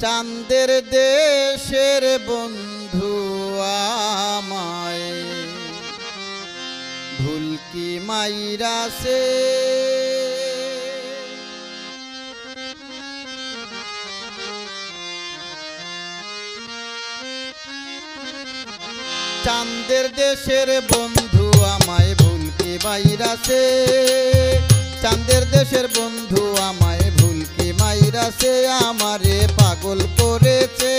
চাঁদের দেশের বন্ধু আমায় ভুল কি মাইরাছে চাঁদের দেশের বন্ধু আমায় ভুল কি মাইরাছে চাঁদের দেশের বন্ধু আমায় ভুল কি মাইরাছে আমারে পাগল করেছে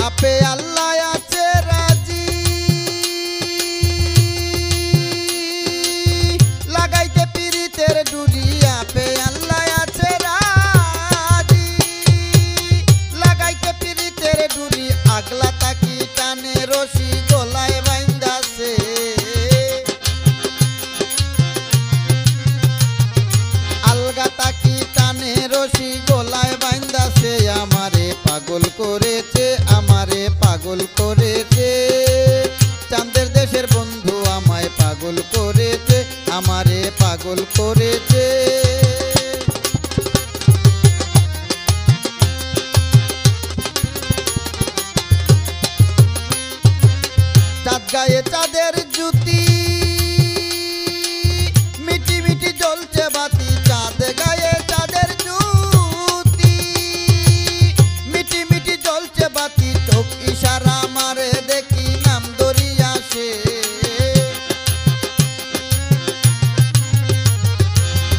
আপে আল্লাহ আছে রাজি লাগাইতে পীড়িতের ডুরি আপে আল্লাহ আছে রাজি লাগাইতে পীড়িতের ডুরি আগলা তাকি টানে রশি গলায় বাইন্দাছে আলগা তাকি টানে রশি গলায় বাইন্দাছে আমারে পাগল করেছে আমারে পাগল করেছে চাঁদের দেশের বন্ধু আমায় পাগল করেছে আমারে পাগল করেছে চাঁদ গায়ে চাঁদের জ্যোতি মিটি মিটি জ্বলছে বাতি চাঁদ গায়ে চাঁদের জ্যোতি মিটি মিটি জ্বলছে বাতি চোখ ইশারা মারে দেখি নাম দরিয়া আসে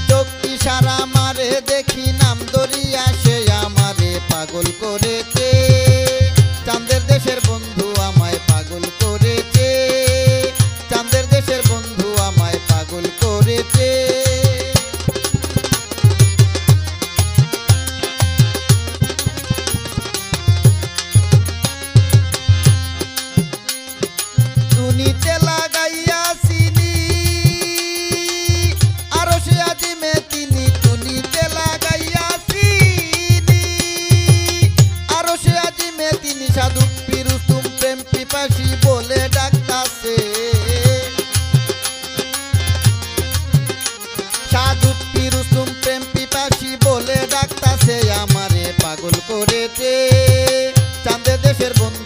চোখ ইশারা মারে দেখি নাম দরিয়া আসে আমারে পাগল করেছে চাঁদের দেশের বন্ধু আমায় পাগল করেছে চাঁদের দেশের বন্ধু আমায় পাগল করেছে টুনিতে লাগাইয়া চিনি আরো সে আজিমে তিনি টুনিতে লাগাইয়া চিনি আরো সে আজিমে তিনি সাধু পিরুস্তুম প্রেম পিপাসী বলে ডাকতাছে সাধু পিরুস্তুম প্রেম পিপাসী বলে ডাকতাছে আমারে পাগল করেছে চাঁদের দেশের বন্ধু